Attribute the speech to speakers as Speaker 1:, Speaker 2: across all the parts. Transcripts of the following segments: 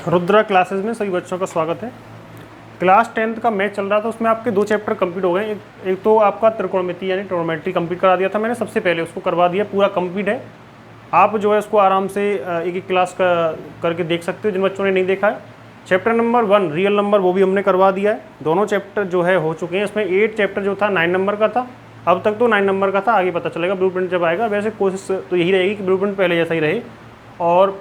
Speaker 1: Rudra classes में सभी बच्चों का स्वागत है। क्लास 10th का मैथ चल रहा था, उसमें आपके 2 चैप्टर कंप्लीट हो गए। एक तो आपका त्रिकोणमिति यानी ट्रिग्नोमेट्री कंप्लीट करा दिया था मैंने सबसे पहले, उसको करवा दिया, पूरा कंप्लीट है। आप जो है उसको आराम से एक एक क्लास का करके देख सकते हो जिन बच्चों ने नहीं देखा है। चैप्टर नंबर 1 रियल नंबर वो भी हमने करवा दिया है। दोनों चैप्टर जो है हो चुके हैं। इसमें 8 चैप्टर जो था 9 नंबर का था, अब तक तो 9 नंबर का था, आगे पता चलेगा ब्लूप्रिंट जब आएगा। वैसे कोशिश तो यही रहेगी कि ब्लूप्रिंट पहले जैसा ही रहे। और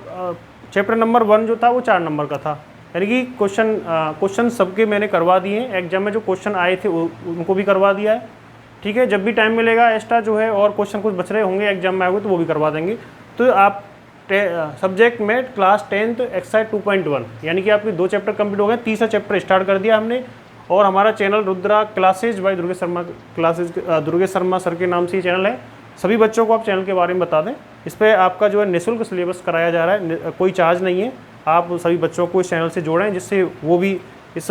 Speaker 1: चैप्टर नंबर 1 जो था वो 4 नंबर का था, यानी कि क्वेश्चन सबके मैंने करवा दिए हैं। एग्जाम में जो क्वेश्चन आए थे उनको भी करवा दिया है। ठीक है, जब भी टाइम मिलेगा एक्स्ट्रा जो है और क्वेश्चन कुछ बच रहे होंगे एग्जाम में आए हुए तो वो भी करवा देंगे। तो आप सब्जेक्ट में क्लास 10th एक्सरसाइज 2.1 यानी कि आपके 2 चैप्टर कंप्लीट हो गए, तीसरा चैप्टर स्टार्ट कर दिया हमने। और हमारा channel Rudra classes by Durgesh Sharma classes, Durgesh Sharma sir के नाम से ये चैनल है। सभी बच्चों को आप चैनल के बारे में बता दें। इस पर आपका जो है निःशुल्क सिलेबस कराया जा रहा है, कोई चार्ज नहीं है। आप सभी बच्चों को इस चैनल से जोड़ें जिससे वो भी इस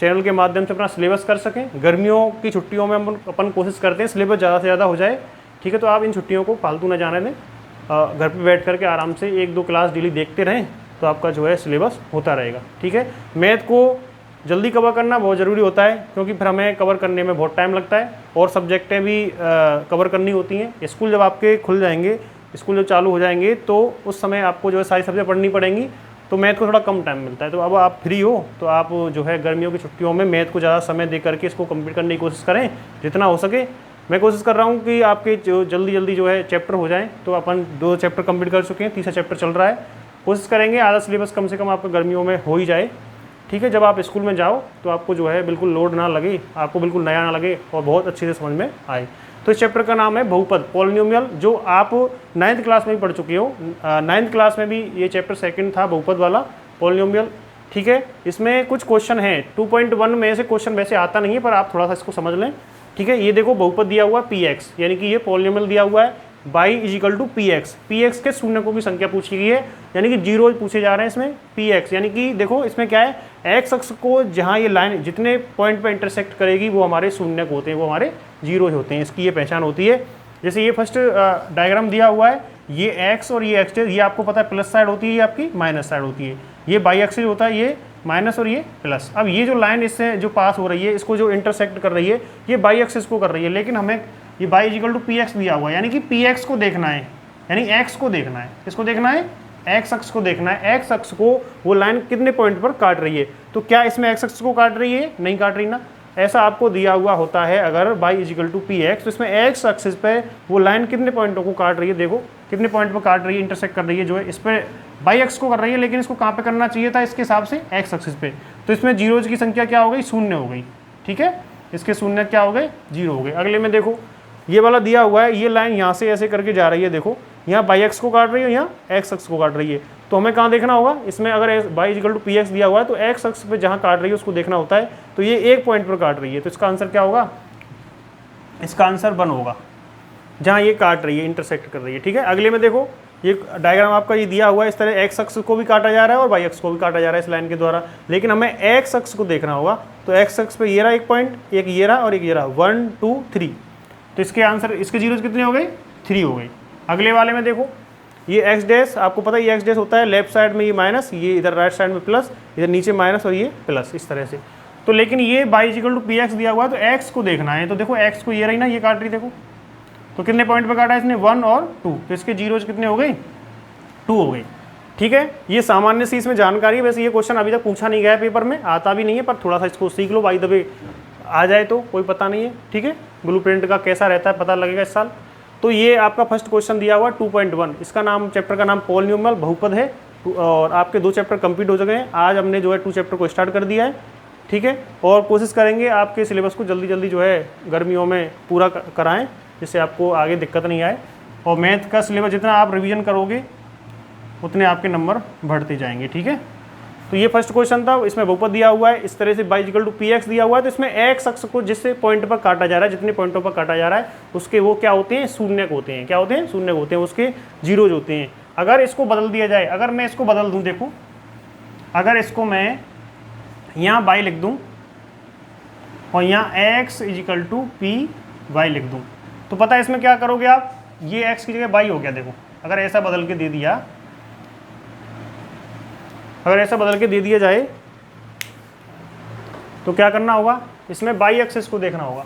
Speaker 1: चैनल के माध्यम से अपना सिलेबस कर सकें। गर्मियों की छुट्टियों में अपन कोशिश करते हैं सिलेबस ज़्यादा से ज़्यादा हो जाए। ठीक है, तो आप इन छुट्टियों को फालतू न जाने दें, घर पे बैठ करके आराम से 1-2 क्लास डेली देखते रहें तो आपका जो है सिलेबस होता रहेगा। ठीक है, मैथ को जल्दी कवर करना बहुत ज़रूरी होता है क्योंकि फिर हमें कवर करने में बहुत टाइम लगता है और सब्जेक्टें भी कवर करनी होती हैं। स्कूल जब आपके खुल जाएंगे, स्कूल जब चालू हो जाएंगे तो उस समय आपको जो है सारी सब्जेक्ट पढ़नी पड़ेंगी, तो मैथ को थोड़ा कम टाइम मिलता है। तो अब आप फ्री हो तो आप जो है गर्मियों की छुट्टियों में मैथ को ज़्यादा समय दे करके इसको कंप्लीट करने की कोशिश करें जितना हो सके। मैं कोशिश कर रहा हूँ कि आपके जो जल्दी जो है चैप्टर हो जाएँ। तो अपन 2 चैप्टर कंप्लीट कर चुके हैं, तीसरा चैप्टर चल रहा है। कोशिश करेंगे आधा सिलेबस कम से कम आपका गर्मियों में हो ही जाए। ठीक है, जब आप स्कूल में जाओ तो आपको जो है बिल्कुल लोड ना लगे, आपको बिल्कुल नया ना लगे और बहुत अच्छे से समझ में आए। तो इस चैप्टर का नाम है बहुपद पॉलिनोमियल, जो आप 9th क्लास में भी पढ़ चुके हो। 9th क्लास में भी ये चैप्टर 2 था, बहुपद वाला पॉलिनोमियल। ठीक है, इसमें कुछ क्वेश्चन हैं 2.1 में से क्वेश्चन वैसे आता नहीं है पर आप थोड़ा सा इसको समझ लें। ठीक है, ये देखो बहुपद दिया हुआ px यानी कि ये पॉलिनोमियल दिया हुआ है y = px। px के शून्यकों की संख्या पूछी गई है यानी कि 0 पूछे जा रहे हैं इसमें px, यानी कि देखो इसमें क्या है, x अक्ष को जहाँ ये लाइन जितने पॉइंट पे इंटरसेक्ट करेगी वो हमारे शून्यक होते हैं, वो हमारे 0 होते हैं। इसकी ये पहचान होती है। जैसे ये फर्स्ट डायग्राम दिया हुआ है, ये x और ये x, ये आपको पता है प्लस साइड होती है, ये आपकी माइनस साइड होती है। ये बाई एक्सिस होता है, ये माइनस और ये प्लस। अब ये जो लाइन इससे जो पास हो रही है, इसको जो इंटरसेक्ट कर रही है, ये बाई एक्सिस को कर रही है, लेकिन हमें ये y = px दिया हुआ है, यानी कि px को देखना है, यानी x को देखना है। किसको देखना है? x अक्ष को देखना है। x अक्ष को वो लाइन कितने पॉइंट पर काट रही है। तो क्या इसमें x अक्ष को काट रही है? नहीं काट रही ना। ऐसा आपको दिया हुआ होता है अगर y = px, तो इसमें x एक्सिस पे वो लाइन कितने पॉइंटों को काट रही है, देखो कितने पॉइंट पर काट रही है, इंटरसेक्ट कर रही है, जो है इस पर बाई एक्स को कर रही है, लेकिन इसको कहाँ पे करना चाहिए था इसके हिसाब से, x एक्सिस पे। तो इसमें जीरोज की संख्या क्या हो गई? 0 हो गई। ठीक है, इसके शून्य क्या हो गए? 0 हो गए। अगले में देखो ये वाला दिया हुआ है, ये लाइन यहाँ से ऐसे करके जा रही है, देखो यहाँ बाई एक्स को काट रही है, यहाँ एक्स अक्ष को काट रही है। तो हमें कहाँ देखना होगा इसमें? अगर y = px दिया हुआ है तो एक्स अक्ष पे जहाँ काट रही है उसको देखना होता है। तो ये एक पॉइंट पर काट रही है, तो इसका आंसर क्या होगा? इसका आंसर 1 होगा, जहाँ ये काट रही है, इंटरसेक्ट कर रही है। ठीक है, अगले में देखो ये डायग्राम आपका ये दिया हुआ है, इस तरह एक्स अक्ष को भी काटा जा रहा है और वाई अक्ष को भी काटा जा रहा है इस लाइन के द्वारा, लेकिन हमें एक्स अक्ष को देखना होगा। तो एक्स अक्ष पे ये रहा एक पॉइंट, एक ये रहा और एक ये रहा, 1 2 3। तो इसके आंसर, इसके जीरोज कितने हो गए? 3 हो गए। अगले वाले में देखो ये एक्स डैश, आपको पता है ये एक्स डैश होता है, लेफ्ट साइड में ये माइनस, ये इधर राइट साइड में प्लस, इधर नीचे माइनस और ये प्लस, इस तरह से। तो लेकिन ये y = px दिया हुआ है तो x को देखना है। तो देखो x को ये रही ना, ये काट रही, देखो तो कितने पॉइंट पर काटा है इसने? 1 और 2। तो इसके जीरोज कितने हो गए? 2 हो गए। ठीक है, ये सामान्य सी इसमें जानकारी है। वैसे ये क्वेश्चन अभी तक पूछा नहीं गया है पेपर में, आता भी नहीं है, पर थोड़ा सा इसको सीख लो, बाई द वे आ जाए तो कोई पता नहीं है। ठीक है, ब्लूप्रिंट का कैसा रहता है पता लगेगा इस साल। तो ये आपका फर्स्ट क्वेश्चन दिया हुआ 2.1, इसका नाम, चैप्टर का नाम पॉलिनोमियल बहुपद है। और आपके 2 चैप्टर कंप्लीट हो चुके हैं। आज हमने जो है 2 चैप्टर को स्टार्ट कर दिया है। ठीक है, और कोशिश करेंगे आपके सिलेबस को जल्दी जो है गर्मियों में पूरा कराएं, जिससे आपको आगे दिक्कत नहीं आए। और मैथ का सिलेबस जितना आप रिवीजन करोगे उतने आपके नंबर बढ़ते जाएंगे। ठीक है, तो ये फर्स्ट क्वेश्चन था, इसमें बहुपद दिया हुआ है, इस तरह से y = px दिया हुआ है। तो इसमें x अक्ष को जिससे पॉइंट पर काटा जा रहा है, जितने पॉइंटों पर काटा जा रहा है उसके वो क्या होते हैं? शून्यक होते हैं। क्या होते हैं? शून्यक होते हैं, उसके जीरोज होते हैं। अगर इसको बदल दिया जाए, अगर मैं इसको बदल दूँ, देखो अगर इसको मैं यहाँ y लिख दूँ और यहाँ x = py लिख दूँ, तो पता है इसमें क्या करोगे आप? ये x की जगह y हो गया। देखो अगर ऐसा बदल के दे दिया अगर ऐसा बदल के दे दिया जाए तो क्या करना होगा, इसमें बाई एक्सिस को देखना होगा।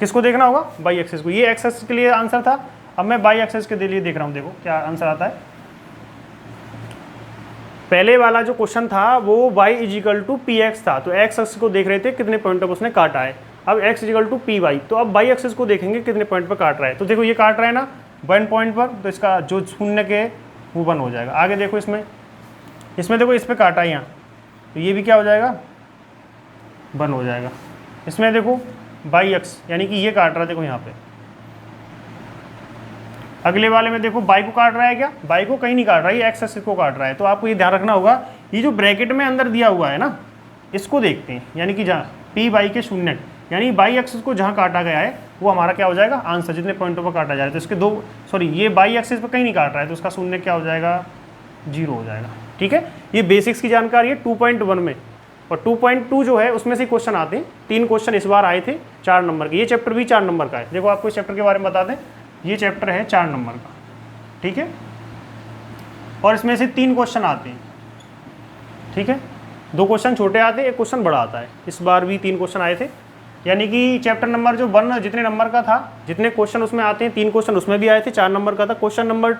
Speaker 1: किसको देखना होगा, बाई एक्सिस को। ये एक्स एक्सिस के लिए आंसर था, अब मैं बाई एक्सिस के लिए देख रहा हूँ, देखो क्या आंसर आता है। पहले वाला जो क्वेश्चन था वो y is equal to P X था, तो एक्स एक्सिस को देख रहे थे कितने पॉइंट पर उसने काटा है। अब x is equal to P Y, तो अब बाई एक्सिस को देखेंगे कितने पॉइंट पर काट रहा है। तो देखो ये काट रहा है ना 1 पॉइंट पर, तो इसका जो शून्य के वो 1 हो जाएगा। आगे देखो इसमें देखो इस पर काटा है यहाँ, तो ये भी क्या हो जाएगा 1 हो जाएगा। इसमें देखो बाई एक्स यानी कि ये काट रहा है, देखो यहाँ पे। अगले वाले में देखो बाई को काट रहा है, क्या बाई को कहीं नहीं काट रहा है, ये एक्स एक्सिस को काट रहा है। तो आपको ये ध्यान रखना होगा, ये जो ब्रैकेट में अंदर दिया हुआ है ना, इसको देखते हैं, यानी कि जहाँ पी बाई के शून्य, यानी बाई एक्सिस को जहाँ काटा गया है वो हमारा क्या हो जाएगा आंसर, जितने पॉइंटों पर काटा जाए। तो इसके दो ये बाई एक्सिस पर कहीं नहीं काट रहा है, तो उसका शून्य क्या हो जाएगा 0 हो जाएगा। ठीक है, ये बेसिक्स की जानकारी है 2.1 में। और 2.2 जो है उसमें से क्वेश्चन आते हैं, 3 क्वेश्चन इस बार आए थे 4 नंबर के। ये चैप्टर भी 4 नंबर का है। देखो आपको इस चैप्टर के बारे में बता दें, ये चैप्टर है 4 नंबर का, ठीक है, और इसमें से 3 क्वेश्चन आते हैं। ठीक है, 2 क्वेश्चन छोटे आते हैं, 1 क्वेश्चन बड़ा आता है। इस बार भी 3 क्वेश्चन आए थे, यानी कि चैप्टर नंबर जो 1 जितने नंबर का था, जितने क्वेश्चन उसमें आते हैं 3 क्वेश्चन उसमें भी आए थे, 4 नंबर का था। क्वेश्चन नंबर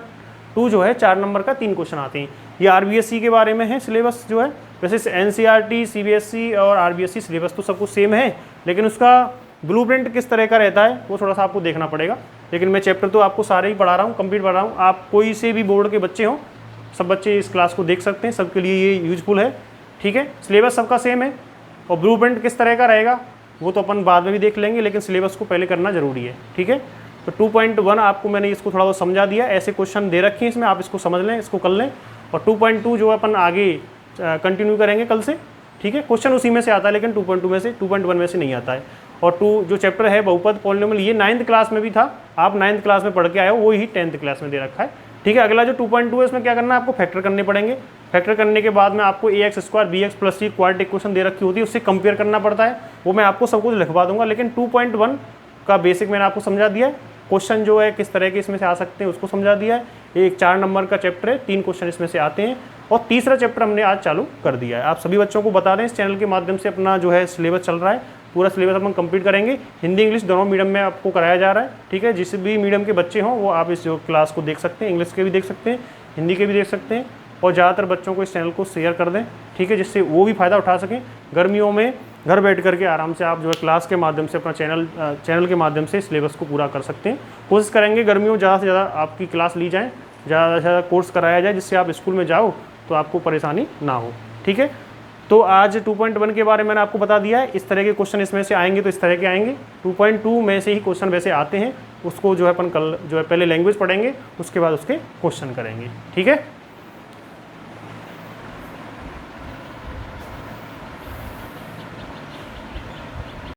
Speaker 1: 2 जो है 4 नंबर का 3 क्वेश्चन आते हैं। ये आरबीएससी के बारे में है सिलेबस जो है। वैसे एनसीईआरटी, सीबीएसई और आरबीएससी सिलेबस तो सब कुछ सेम है, लेकिन उसका ब्लूप्रिंट किस तरह का रहता है वो थोड़ा सा आपको देखना पड़ेगा। लेकिन मैं चैप्टर तो आपको सारे ही पढ़ा रहा हूँ, कंप्लीट पढ़ा रहा हूँ। आप कोई से भी बोर्ड के बच्चे हों, सब बच्चे इस क्लास को देख सकते हैं, सबके लिए ये यूजफुल है। ठीक है, सिलेबस सबका सेम है, और ब्लूप्रिंट किस तरह का रहेगा वो तो अपन बाद में भी देख लेंगे, लेकिन सिलेबस को पहले करना जरूरी है। ठीक है, तो 2.1 आपको मैंने इसको थोड़ा बहुत समझा दिया। ऐसे क्वेश्चन दे रखे हैं इसमें, आप इसको समझ लें, इसको कर लें। और 2.2 जो अपन आगे कंटिन्यू करेंगे कल से। ठीक है, क्वेश्चन उसी में से आता है, लेकिन 2.2 में से 2.1 में से नहीं आता है। और 2 जो चैप्टर है बहुपद पॉलिनोमियल, ये 9th क्लास में भी था, आप 9th क्लास में पढ़ के आए हो, वो ही 10th क्लास में दे रखा है। ठीक है, अगला जो 2.2 है इसमें क्या करना है, आपको फैक्टर करने पड़ेंगे। फैक्टर करने के बाद में आपको ax square bx plus c quadratic equation दे रखी होती है, उससे कंपेयर करना पड़ता है। वो मैं आपको सब कुछ लिखवा दूंगा, लेकिन 2.1 का बेसिक मैंने आपको समझा दिया है। क्वेश्चन जो है किस तरह के इसमें से आ सकते हैं उसको समझा दिया है। एक 4 नंबर का चैप्टर है, 3 क्वेश्चन इसमें से आते हैं, और तीसरा चैप्टर हमने आज चालू कर दिया है। आप सभी बच्चों को बता दें, इस चैनल के माध्यम से अपना जो है सिलेबस चल रहा है, पूरा सिलेबस अपन कंप्लीट करेंगे। हिंदी इंग्लिश दोनों मीडियम में आपको कराया जा रहा है। ठीक है, जिस भी मीडियम के बच्चे हों वो आप इस जो क्लास को देख सकते हैं, इंग्लिश के भी देख सकते हैं, हिंदी के भी देख सकते हैं। और ज़्यादातर बच्चों को इस चैनल को शेयर कर दें, ठीक है, जिससे वो भी फ़ायदा उठा सकें। गर्मियों में घर बैठ करके आराम से आप जो है क्लास के माध्यम से अपना चैनल के माध्यम से सिलेबस को पूरा कर सकते हैं। कोशिश करेंगे गर्मियों ज़्यादा से ज़्यादा आपकी क्लास ली जाए, ज़्यादा से ज़्यादा कोर्स कराया जाए, जिससे आप स्कूल में जाओ तो आपको परेशानी ना हो। ठीक है, तो आज 2.1 के बारे में मैंने आपको बता दिया है। इस तरह के क्वेश्चन इसमें से आएंगे तो इस तरह के आएंगे। 2.2 में से ही क्वेश्चन वैसे आते हैं, उसको जो है अपन कल जो है पहले लैंग्वेज पढ़ेंगे, उसके बाद उसके क्वेश्चन करेंगे। ठीक है।